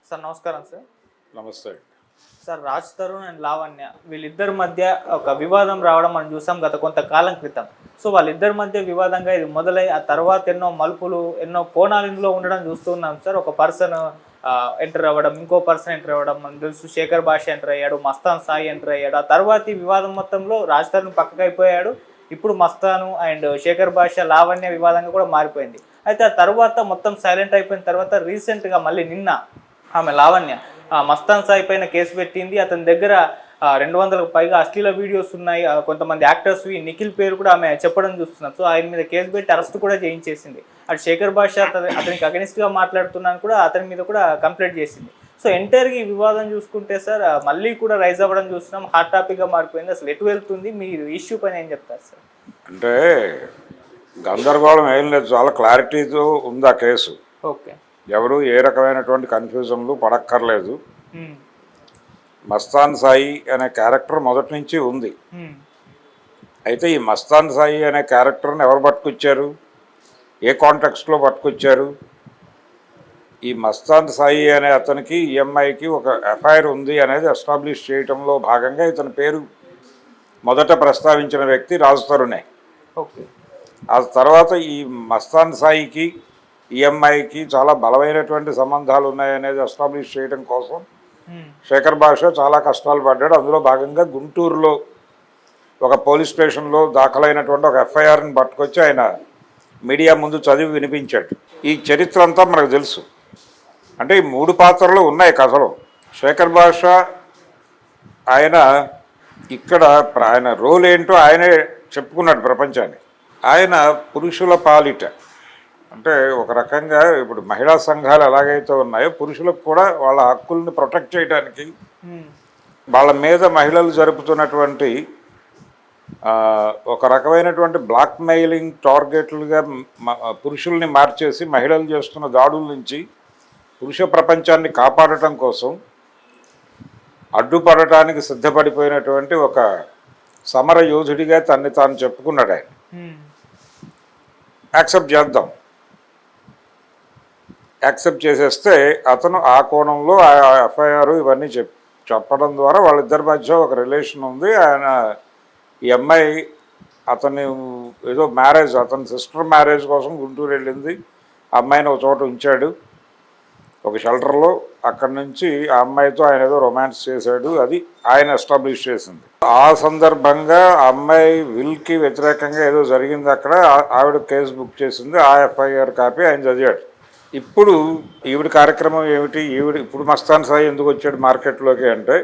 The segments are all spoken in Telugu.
సార్ నమస్కారం సార్. నమస్తే. సార్ రాజ్ తరుణ్ అండ్ లావణ్య వీళ్ళిద్దరి మధ్య ఒక వివాదం రావడం మనం చూసాం గత కొంతకాలం క్రితం. సో వాళ్ళిద్దరి మధ్య వివాదంగా ఇది మొదలై ఆ తర్వాత ఎన్నో మలుపులు ఎన్నో కోణాలు ఇందులో ఉండడం చూస్తున్నాం సార్. ఒక పర్సన్ ఎంటర్ అవ్వడం, ఇంకో పర్సన్ ఎంటర్ అవ్వడం, మనకు తెలుసు శేఖర్ భాష ఎంటర్ అయ్యాడు, మస్తాన్ సాయి ఎంటర్ అయ్యాడు. ఆ తర్వాత ఈ వివాదం మొత్తంలో రాజ్ తరుణ్ పక్కకు అయిపోయాడు. ఇప్పుడు మస్తాను అండ్ శేఖర్ భాష లావణ్య వివాదంగా కూడా మారిపోయింది. అయితే ఆ తర్వాత మొత్తం సైలెంట్ అయిపోయిన తర్వాత రీసెంట్గా మళ్ళీ నిన్న ఆమె లావణ్య మస్తాన్ సాయి పైన కేసు పెట్టింది. అతని దగ్గర 200కు పైగా అశ్లీల వీడియోస్ ఉన్నాయి. కొంతమంది యాక్టర్స్ నిఖిల్ పేరు కూడా ఆమె చెప్పడం చూస్తున్నాం. సో ఆయన మీద కేసు పెట్టి అరెస్ట్ కూడా చేయించేసింది. అటు శేఖర్ భాష అతనికి అగెనిస్ట్గా మాట్లాడుతున్నాను కూడా అతని మీద కూడా కంప్లైంట్ చేసింది. సో ఎంటైర్గా ఈ వివాదం చూసుకుంటే సార్ మళ్ళీ కూడా రైజ్ అవ్వడం చూస్తున్నాం. హాట్ టాపిక్గా మారిపోయింది. అసలు ఎటు వెళ్తుంది? మీరు ఇష్యూ పైన ఏం చెప్తారు సార్? అంటే గందరగోళం ఏం లేదు, చాలా క్లారిటీతో ఉంది ఆ కేసు. ఓకే, ఎవరు ఏ రకమైనటువంటి కన్ఫ్యూజన్లు పడక్కర్లేదు. మస్తాన్ సాయి అనే క్యారెక్టర్ మొదటి నుంచి ఉంది. అయితే ఈ మస్తాన్ సాయి అనే క్యారెక్టర్ని ఎవరు పట్టుకొచ్చారు, ఏ కాంటెక్స్ట్లో పట్టుకొచ్చారు? ఈ మస్తాన్ సాయి అనే అతనికి ఈఎంఐకి ఒక ఎఫ్ఐఆర్ ఉంది అనేది ఎస్టాబ్లిష్ చేయడంలో భాగంగా ఇతని పేరు మొదట ప్రస్తావించిన వ్యక్తి రాజ్ తరుణే. ఓకే, ఆ తర్వాత ఈ మస్తాన్ సాయికి ఈఎంఐకి చాలా బలమైనటువంటి సంబంధాలు ఉన్నాయనేది ఎస్టాబ్లిష్ చేయడం కోసం శేఖర్ భాష చాలా కష్టాలు పడ్డాడు. అందులో భాగంగా గుంటూరులో ఒక పోలీస్ స్టేషన్లో దాఖలైనటువంటి ఒక ఎఫ్ఐఆర్ని పట్టుకొచ్చి ఆయన మీడియా ముందు చదివి వినిపించాడు. ఈ చరిత్ర అంతా మనకు తెలుసు. అంటే ఈ 3 పాత్రలు ఉన్నాయి కథలో. శేఖర్ భాష ఆయన ఇక్కడ ఆయన రోల్ ఏంటో ఆయనే చెప్పుకున్నాడు ప్రపంచాన్ని. ఆయన పురుషుల పాలిట, అంటే ఒక రకంగా ఇప్పుడు మహిళా సంఘాలు ఎలాగైతే ఉన్నాయో పురుషులకు కూడా వాళ్ళ హక్కుల్ని ప్రొటెక్ట్ చేయడానికి వాళ్ళ మీద మహిళలు జరుపుతున్నటువంటి ఒక రకమైనటువంటి బ్లాక్ మెయిలింగ్ టార్గెట్లుగా పురుషుల్ని మార్చేసి మహిళలు చేస్తున్న దాడుల నుంచి పురుష ప్రపంచాన్ని కాపాడటం కోసం అడ్డుపడటానికి సిద్ధపడిపోయినటువంటి ఒక సమర యోధుడిగా తన్ని తాను చెప్పుకున్నాడు ఆయన. యాక్సెప్ట్ చేద్దాం, యాక్సెప్ట్ చేసేస్తే అతను ఆ కోణంలో ఆ ఎఫ్ఐఆర్ ఇవన్నీ చెప్పడం ద్వారా వాళ్ళిద్దరి మధ్య ఒక రిలేషన్ ఉంది. ఆయన ఈ అమ్మాయి అతని ఏదో మ్యారేజ్, అతని సిస్టర్ మ్యారేజ్ కోసం గుంటూరు వెళ్ళింది. ఆ అమ్మాయిని ఒక చోట ఉంచాడు, ఒక షెల్టర్లో. అక్కడి నుంచి ఆ అమ్మాయితో ఆయన ఏదో రొమాన్స్ చేశాడు, అది ఆయన ఎస్టాబ్లిష్ చేసింది. ఆ సందర్భంగా ఆ అమ్మాయి విల్కి వ్యతిరేకంగా ఏదో జరిగింది అక్కడ. ఆవిడ కేసు బుక్ చేసింది. ఆ ఎఫ్ఐఆర్ కాపీ ఆయన చదివాడు. ఇప్పుడు ఈవిడ కార్యక్రమం ఏమిటి? ఇప్పుడు మస్తాన్ సాయి ఎందుకు వచ్చాడు మార్కెట్లోకి అంటే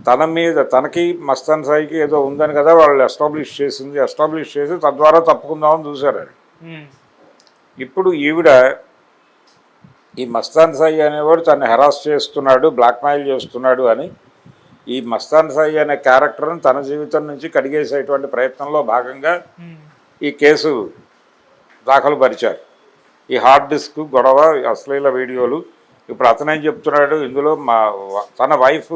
తన మీద తనకి మస్తాన్ సాయికి ఏదో ఉందని కదా వాళ్ళు ఎస్టాబ్లిష్ చేసింది. ఎస్టాబ్లిష్ చేసి తద్వారా తప్పుకుందామని చూశారు. ఇప్పుడు ఈవిడ ఈ మస్తాన్ సాయి అనేవాడు తను హెరాస్ చేస్తున్నాడు, బ్లాక్మెయిల్ చేస్తున్నాడు అని ఈ మస్తాన్ సాయి అనే క్యారెక్టర్ని తన జీవితం నుంచి కడిగేసేటువంటి ప్రయత్నంలో భాగంగా ఈ కేసు దాఖలు పరిచారు. ఈ హార్డ్ డిస్క్ గొడవ, అశ్లీల వీడియోలు. ఇప్పుడు అతనేం చెప్తున్నాడు, ఇందులో తన వైఫ్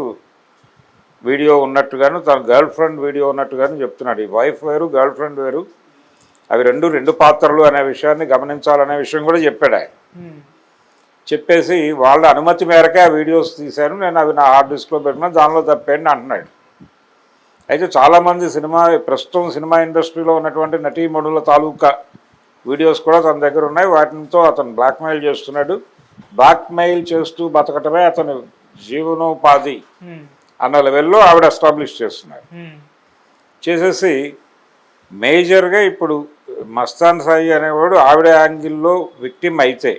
వీడియో ఉన్నట్టుగాను తన గర్ల్ ఫ్రెండ్ వీడియో ఉన్నట్టుగాను చెప్తున్నాడు. ఈ వైఫ్ వేరు, గర్ల్ ఫ్రెండ్ వేరు, అవి రెండు పాత్రలు అనే విషయాన్ని గమనించాలనే విషయం కూడా చెప్పాడు ఆయన. చెప్పేసి వాళ్ళ అనుమతి మేరకే ఆ వీడియోస్ తీశాను, నేను అవి నా హార్డ్ డిస్క్లో పెట్టినా, దానిలో తప్పేంటి అంటున్నాడు. అయితే చాలామంది ప్రస్తుతం సినిమా ఇండస్ట్రీలో ఉన్నటువంటి నటీమణుల తాలూకా వీడియోస్ కూడా తన దగ్గర ఉన్నాయి. వాటితో అతను బ్లాక్మెయిల్ చేస్తున్నాడు. బ్లాక్మెయిల్ చేస్తూ బతకటమే అతను జీవనోపాధి అన్న లెవెల్లో ఆవిడ ఎస్టాబ్లిష్ చేస్తున్నాడు. చేసేసి మేజర్గా ఇప్పుడు మస్తాన్ సాయి అనేవాడు ఆవిడ యాంగిల్లో విక్టిమ్ అయితే,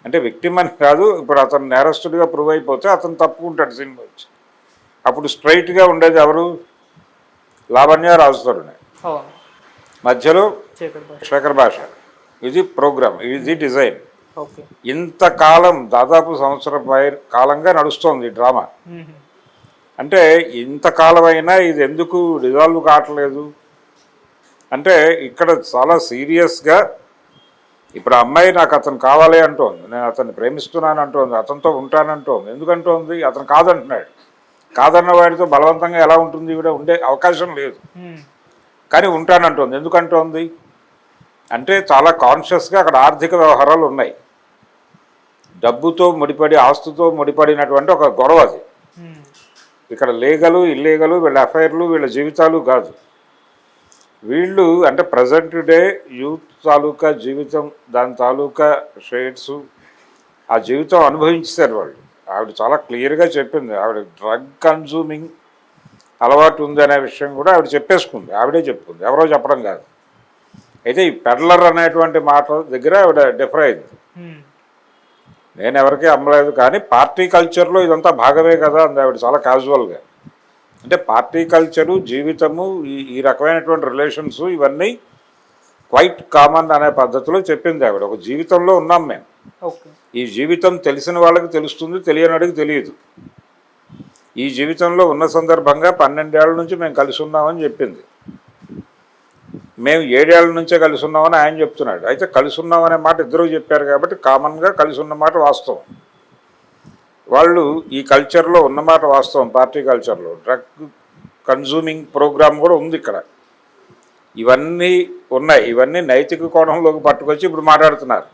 అంటే విక్టిమ్ అని కాదు, ఇప్పుడు అతను నేరస్తుడిగా ప్రూవ్ అయిపోతే అతను తప్పుకుంటాడు సినిమా వచ్చి. అప్పుడు స్ట్రైట్గా ఉండేది ఎవరు? లావణ్య, రాజ్ తరుణ్. మధ్యలో శేఖర్ భాష. ఇది ప్రోగ్రామ్, ఇది డిజైన్. ఇంతకాలం దాదాపు సంవత్సరం కాలంగా నడుస్తోంది ఈ డ్రామా. అంటే ఇంతకాలమైనా ఇది ఎందుకు రిజాల్వ్ కావట్లేదు అంటే ఇక్కడ చాలా సీరియస్గా ఇప్పుడు అమ్మాయి నాకు అతను కావాలి అంటోంది, నేను అతన్ని ప్రేమిస్తున్నాను అంటోంది, అతనితో ఉంటానంటోంది. ఎందుకంటోంది? అతను కాదంటున్నాడు. కాదన్న వాడితో బలవంతంగా ఎలా ఉంటుంది? ఈవిడ ఉండే అవకాశం లేదు, కానీ ఉంటానంటోంది. ఎందుకంటోంది? అంటే చాలా కాన్షియస్గా అక్కడ ఆర్థిక వ్యవహారాలు ఉన్నాయి. డబ్బుతో ముడిపడి ఆస్తుతో ముడిపడినటువంటి ఒక గొడవ అది. ఇక్కడ లీగలు ఇల్లీగలు వీళ్ళ అఫైర్లు వీళ్ళ జీవితాలు కాదు. వీళ్ళు అంటే ప్రజెంట్ డే యూత్ తాలూకా జీవితం, దాని తాలూకా షేడ్స్, ఆ జీవితం అనుభవించారు వాళ్ళు. ఆవిడ చాలా క్లియర్గా చెప్పింది. ఆవిడ డ్రగ్ కన్జ్యూమింగ్ అలవాటు ఉంది అనే విషయం కూడా ఆవిడ చెప్పేసుకుంది, ఆవిడే చెప్పుకుంది, ఎవరో చెప్పడం కాదు. అయితే ఈ పెడ్లర్ అనేటువంటి మాట దగ్గర ఆవిడ డిఫర్ అయింది. నేను ఎవరికీ అమ్మలేదు, కానీ పార్టీ కల్చర్లో ఇదంతా భాగమే కదా అంది ఆవిడ చాలా క్యాజువల్గా. అంటే పార్టీ కల్చరు, జీవితము, ఈ రకమైనటువంటి రిలేషన్స్ ఇవన్నీ క్వైట్ కామన్ అనే పద్ధతిలో చెప్పింది ఆవిడ. ఒక జీవితంలో ఉన్నాం మేము. ఈ జీవితం తెలిసిన వాళ్ళకి తెలుస్తుంది, తెలియనివాడికి తెలియదు. ఈ జీవితంలో ఉన్న సందర్భంగా 12 ఏళ్ల నుంచి మేము కలిసి ఉన్నామని చెప్పింది. మేము 7 ఏళ్ల నుంచే కలిసి ఉన్నామని ఆయన చెప్తున్నాడు. అయితే కలిసి ఉన్నామనే మాట ఇద్దరు చెప్పారు కాబట్టి కామన్గా కలిసి ఉన్న మాట వాస్తవం. వాళ్ళు ఈ కల్చర్లో ఉన్నమాట వాస్తవం. పార్టీ కల్చర్లో డ్రగ్ కన్జ్యూమింగ్ ప్రోగ్రామ్ కూడా ఉంది ఇక్కడ. ఇవన్నీ ఉన్నాయి. ఇవన్నీ నైతిక కోణంలోకి పట్టుకొచ్చి ఇప్పుడు మాట్లాడుతున్నారు.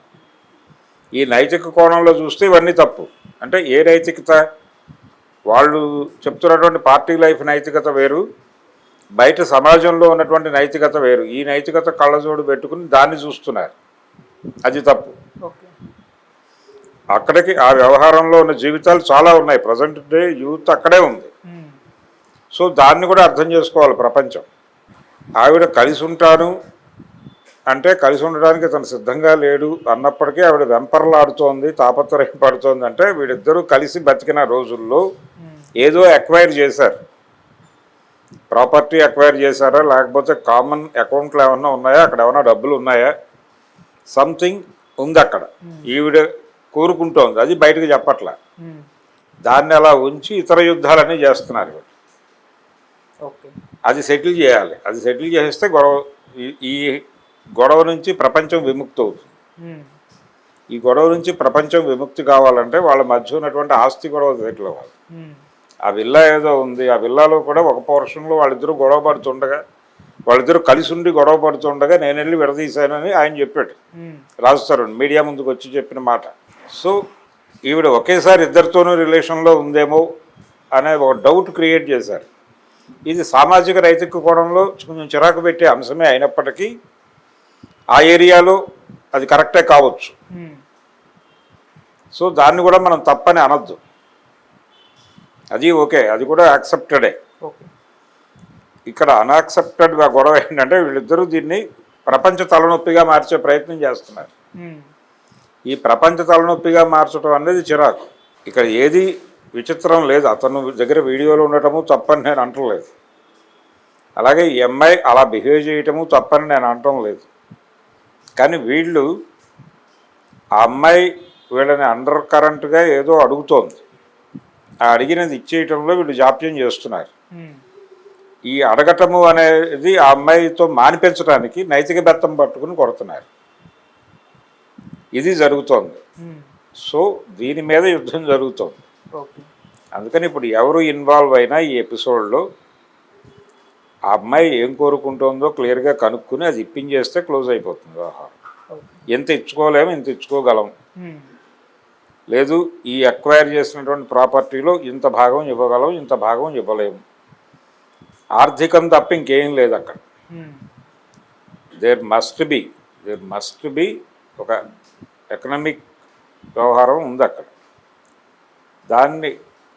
ఈ నైతిక కోణంలో చూస్తే ఇవన్నీ తప్పు. అంటే ఏ నైతికత? వాళ్ళు చెప్తున్నటువంటి పార్టీ లైఫ్ నైతికత వేరు, బయట సమాజంలో ఉన్నటువంటి నైతికత వేరు. ఈ నైతికత కళ్ళజోడు పెట్టుకుని దాన్ని చూస్తున్నారు, అది తప్పు. అక్కడికి ఆ వ్యవహారంలో ఉన్న జీవితాలు చాలా ఉన్నాయి. ప్రజెంట్ డే యూత్ అక్కడే ఉంది. సో దాన్ని కూడా అర్థం చేసుకోవాలి ప్రపంచం. ఆవిడ కలిసి ఉంటాను అంటే కలిసి ఉండడానికి తను సిద్ధంగా లేడు అన్నప్పటికీ ఆవిడ వెంపర్లాడుతోంది, తాపత్రయం పడుతోంది. అంటే వీళ్ళిద్దరూ కలిసి బతికిన రోజుల్లో ఏదో అక్వైర్ చేశారు, ప్రాపర్టీ అక్వైర్ చేశారా, లేకపోతే కామన్ అకౌంట్లు ఏమన్నా ఉన్నాయా, అక్కడ ఏమన్నా డబ్బులు ఉన్నాయా, సంథింగ్ ఉంది అక్కడ. ఈవిడ కోరుకుంటోంది, అది బయటకు చెప్పట్లా. దాన్ని అలా ఉంచి ఇతర యుద్ధాలన్నీ చేస్తున్నారు. అది సెటిల్ చేయాలి. అది సెటిల్ చేస్తే గొడవ, ఈ గొడవ నుంచి ప్రపంచం విముక్తి అవుతుంది. ఈ గొడవ నుంచి ప్రపంచం విముక్తి కావాలంటే వాళ్ళ మధ్య ఉన్నటువంటి ఆస్తి గొడవ సెటిల్ అవ్వాలి. ఆ విల్లా ఏదో ఉంది, ఆ విల్లాలో కూడా ఒక పోర్షన్లో వాళ్ళిద్దరూ గొడవ పడుతుండగా, వాళ్ళిద్దరూ కలిసి ఉండి గొడవ పడుతుండగా నేను వెళ్ళి విడదీశానని ఆయన చెప్పాడు. రాజుతారు మీడియా ముందుకు వచ్చి చెప్పిన మాట. సో ఈవిడ ఒకేసారి ఇద్దరితోనూ రిలేషన్లో ఉందేమో అనే ఒక డౌట్ క్రియేట్ చేశారు. ఇది సామాజిక నైతిక కోణంలో కొంచెం చిరాకు పెట్టే అంశమే అయినప్పటికీ ఆ ఏరియాలో అది కరెక్టే కావచ్చు. సో దాన్ని కూడా మనం తప్పని అనొద్దు, అది ఓకే, అది కూడా యాక్సెప్టెడే. ఇక్కడ అన్యాక్సెప్టెడ్ గొడవ ఏంటంటే వీళ్ళిద్దరూ దీన్ని ప్రపంచ తలనొప్పిగా మార్చే ప్రయత్నం చేస్తున్నారు. ఈ ప్రపంచ తలనొప్పిగా మార్చడం అనేది చిరాకు. ఇక్కడ ఏది విచిత్రం లేదు. అతను దగ్గర వీడియోలో ఉండటము తప్పని నేను అంటలేదు, అలాగే ఈ అమ్మాయి అలా బిహేవ్ చేయటము తప్పని నేను అనటం లేదు. కానీ వీళ్ళు, ఆ అమ్మాయి వీళ్ళని అండర్ కరెంట్గా ఏదో అడుగుతోంది, ఆ అడిగినది ఇచ్చేయటంలో వీళ్ళు జాప్యం చేస్తున్నారు. ఈ అడగటము అనేది ఆ అమ్మాయితో మానిపించడానికి నైతిక బెత్తం పట్టుకుని కొడుతున్నారు. ఇది జరుగుతోంది. సో దీని మీద యుద్ధం జరుగుతోంది. అందుకని ఇప్పుడు ఎవరు ఇన్వాల్వ్ అయినా ఈ ఎపిసోడ్లో ఆ అమ్మాయి ఏం కోరుకుంటుందో క్లియర్గా కనుక్కుని అది ఇప్పించేస్తే క్లోజ్ అయిపోతుంది వ్యవహారం. ఎంత ఇచ్చుకోలేము, ఇంత ఇచ్చుకోగలం, లేదు ఈ అక్వైర్ చేసినటువంటి ప్రాపర్టీలో ఇంత భాగం ఇవ్వగలం, ఇంత భాగం ఇవ్వలేము, ఆర్థికం తప్ప ఇంకేం లేదు అక్కడ. దేర్ మస్ట్ బి ఒక ఎకనామిక్ వ్యవహారం ఉంది అక్కడ. దాన్ని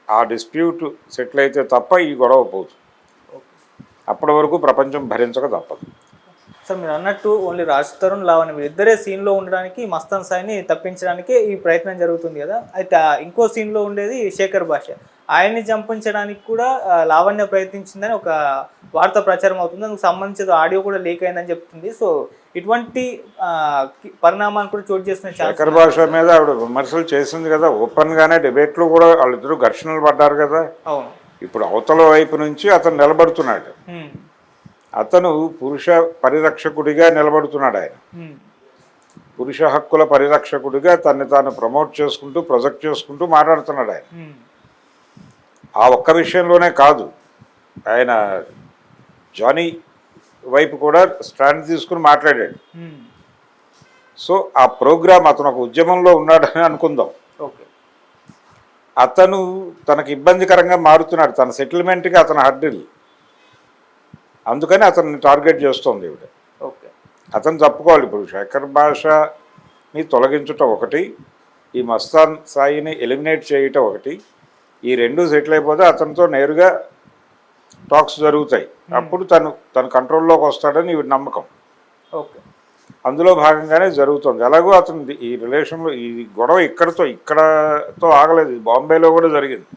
ఆ డిస్ప్యూట్ సెటిల్ అయితే తప్ప ఈ గొడవ పోదు. అప్పటి వరకు ప్రపంచం భరించక తప్పదు. సార్ మీరు అన్నట్టు ఓన్లీ రాజ్ తరుణ్, లావణ్య వీళ్ళిద్దరే సీన్లో ఉండడానికి, మస్తాన్ సాయిని తప్పించడానికి ఈ ప్రయత్నం జరుగుతుంది కదా. అయితే ఇంకో సీన్లో ఉండేది శేఖర్ భాష, ఆయన్ని చంపించడానికి కూడా లావణ్య ప్రయత్నించిందని ఒక వార్త ప్రచారం అవుతుంది. దానికి సంబంధించిన ఆడియో కూడా లీక్ అయిందని చెప్తుంది. సో ఇటువంటి పరిణామాన్ని కూడా చోటు చేసుకునే శేఖర్ భాష మీద ఆవిడ విమర్శలు చేసింది కదా, ఓపెన్గానే డిబేట్లో కూడా వాళ్ళిద్దరూ ఘర్షణలు పడ్డారు కదా. అవును. ఇప్పుడు అవతల వైపు నుంచి అతను నిలబడుతున్నాడు, అతను పురుష పరిరక్షకుడిగా నిలబడుతున్నాడు. ఆయన పురుష హక్కుల పరిరక్షకుడిగా తన్ని తాను ప్రమోట్ చేసుకుంటూ ప్రొజెక్ట్ చేసుకుంటూ మాట్లాడుతున్నాడు. ఆయన ఆ ఒక్క విషయంలోనే కాదు, ఆయన జానీ వైపు కూడా స్టాండ్ తీసుకుని మాట్లాడాడు. సో ఆ ప్రోగ్రామ్, అతను ఒక ఉద్యమంలో ఉన్నాడని అనుకుందాం. అతను తనకు ఇబ్బందికరంగా మారుతున్నాడు, తన సెటిల్మెంట్కి అతను హర్డిల్, అందుకని అతన్ని టార్గెట్ చేస్తోంది ఈవిడ. ఓకే. అతను తప్పుకోవాలి. ఇప్పుడు శేఖర్ భాషని తొలగించటం ఒకటి, ఈ మస్తాన్ సాయిని ఎలిమినేట్ చేయటం ఒకటి, ఈ రెండు సెటిల్ అయిపోతే అతనితో నేరుగా టాక్స్ జరుగుతాయి. అప్పుడు తన కంట్రోల్లోకి వస్తాడని ఈవిడ నమ్మకం. ఓకే. అందులో భాగంగానే జరుగుతుంది. ఎలాగో అతను ఈ రిలేషన్లో ఈ గొడవ ఇక్కడతో ఆగలేదు, ఇది బాంబేలో కూడా జరిగింది.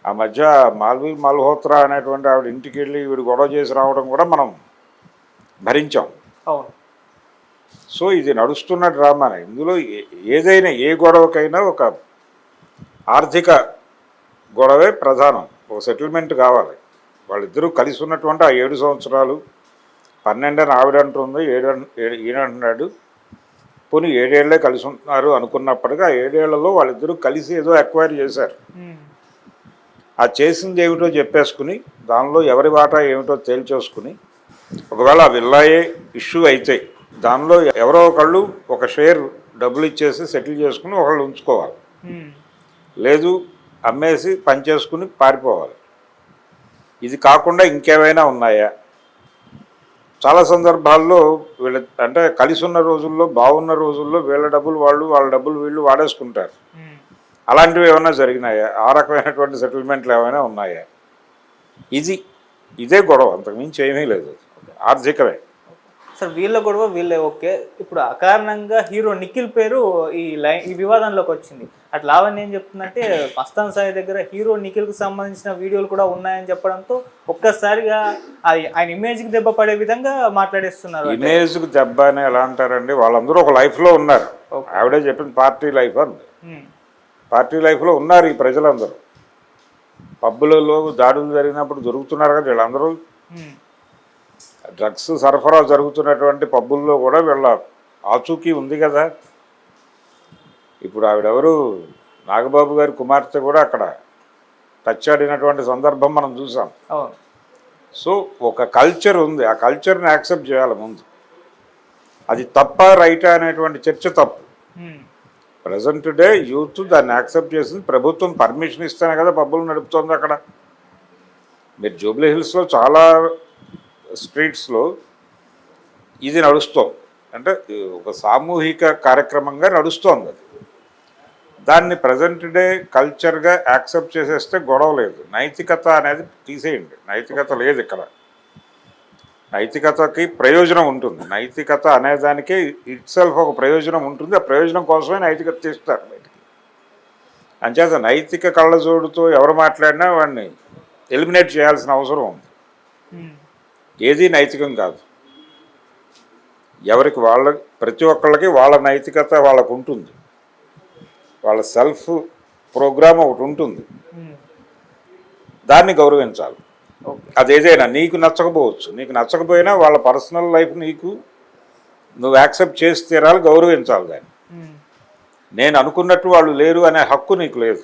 ఆ మధ్య మాల్వి మల్హోత్రా అనేటువంటి ఆవిడ ఇంటికి వెళ్ళి వీడు గొడవ చేసి రావడం కూడా మనం భరించాం. అవును. సో ఇది నడుస్తున్న డ్రామానే. ఇందులో ఏదైనా ఏ గొడవకైనా ఒక ఆర్థిక గొడవే ప్రధానం. ఒక సెటిల్మెంట్ కావాలి. వాళ్ళిద్దరూ కలిసి ఉన్నటువంటి ఆ 7 సంవత్సరాలు, 12 అని ఆవిడ అంటుంది, 7 ఈయన అంటున్నాడు. పోనీ 7 ఏళ్లే కలిసి ఉంటున్నారు అనుకున్నప్పటికీ ఆ 7 ఏళ్లలో వాళ్ళిద్దరూ కలిసి ఏదో ఎక్వైర్ చేశారు. ఆ చేసింది ఏమిటో చెప్పేసుకుని దానిలో ఎవరి వాటా ఏమిటో తేల్చేసుకుని, ఒకవేళ ఆ విల్లాయే ఇష్యూ అయితే దానిలో ఎవరో ఒకళ్ళు ఒక షేర్ డబ్బులు ఇచ్చేసి సెటిల్ చేసుకుని ఒకళ్ళు ఉంచుకోవాలి, లేదు అమ్మేసి పనిచేసుకుని పారిపోవాలి. ఇది కాకుండా ఇంకేమైనా ఉన్నాయా? చాలా సందర్భాల్లో వీళ్ళ అంటే కలిసి ఉన్న రోజుల్లో, బాగున్న రోజుల్లో వీళ్ళ డబ్బులు వాళ్ళు, వాళ్ళ డబ్బులు వీళ్ళు వాడేసుకుంటారు. అలాంటివి ఏమైనా జరిగినాయా? ఆ రకమైనటువంటి సెటిల్మెంట్లు ఏమైనా ఉన్నాయా? ఇదే గొడవ, అంతకుమించి ఏమీ లేదు. ఆర్థికమే. సార్ వీళ్ళ గొడవ వీళ్ళే. ఓకే. ఇప్పుడు అకారణంగా హీరో నిఖిల్ పేరు ఈ వివాదంలోకి వచ్చింది. అట్లా లావణ్య ఏం చెప్తుందంటే మస్తాన్ సాయి దగ్గర హీరో నిఖిల్కి సంబంధించిన వీడియోలు కూడా ఉన్నాయని చెప్పడంతో ఒక్కసారిగా ఆయన ఇమేజ్కి దెబ్బ పడే విధంగా మాట్లాడేస్తున్నారు. ఇమేజ్కి దెబ్బ అని ఎలా అంటారండి? వాళ్ళందరూ ఒక లైఫ్లో ఉన్నారు. ఆవిడే చెప్పింది పార్టీ లైఫ్ అంది. పార్టీ లైఫ్లో ఉన్నారు ఈ ప్రజలందరూ. పబ్బులలో దాడులు జరిగినప్పుడు దొరుకుతున్నారు కదా వీళ్ళందరూ. డ్రగ్స్ సరఫరా జరుగుతున్నటువంటి పబ్బుల్లో కూడా వీళ్ళ ఆచూకీ ఉంది కదా. ఇప్పుడు ఆవిడెవరు, నాగబాబు గారి కుమార్తె కూడా అక్కడ టచ్చాడినటువంటి సందర్భం మనం చూసాం. సో ఒక కల్చర్ ఉంది, ఆ కల్చర్ని యాక్సెప్ట్ చేయాలి ముందు. అది తప్ప రైటా అనేటువంటి చర్చ తప్పు. ప్రజెంట్ డే యూత్ దాన్ని యాక్సెప్ట్ చేసింది. ప్రభుత్వం పర్మిషన్ ఇస్తేనే కదా పబ్బులు నడుపుతోంది అక్కడ. మీరు జూబ్లీ హిల్స్లో చాలా స్ట్రీట్స్లో ఇది నడుస్తోంది. అంటే ఒక సామూహిక కార్యక్రమంగా నడుస్తోంది అది. దాన్ని ప్రజెంట్ డే కల్చర్గా యాక్సెప్ట్ చేసేస్తే గొడవ లేదు. నైతికత అనేది తీసేయండి, నైతికత లేదు ఇక్కడ. నైతికతకి ప్రయోజనం ఉంటుంది. నైతికత అనేదానికి ఇట్సెల్ఫ్ ఒక ప్రయోజనం ఉంటుంది. ఆ ప్రయోజనం కోసమే నైతికత తీస్తారు బయటికి. అంచేత నైతిక కళ్ళజోడుతో ఎవరు మాట్లాడినా వాడిని ఎలిమినేట్ చేయాల్సిన అవసరం ఉంది. ఏది నైతికం కాదు. ఎవరికి ప్రతి ఒక్కళ్ళకి వాళ్ళ నైతికత వాళ్ళకు ఉంటుంది. వాళ్ళ సెల్ఫ్ ప్రోగ్రామ్ ఒకటి ఉంటుంది, దాన్ని గౌరవించాలి. అదేదైనా నీకు నచ్చకపోవచ్చు, నీకు నచ్చకపోయినా వాళ్ళ పర్సనల్ లైఫ్ నువ్వు యాక్సెప్ట్ చేసి తీరాలి, గౌరవించాలి దాన్ని. నేను అనుకున్నట్టు వాళ్ళు లేరు అనే హక్కు నీకు లేదు.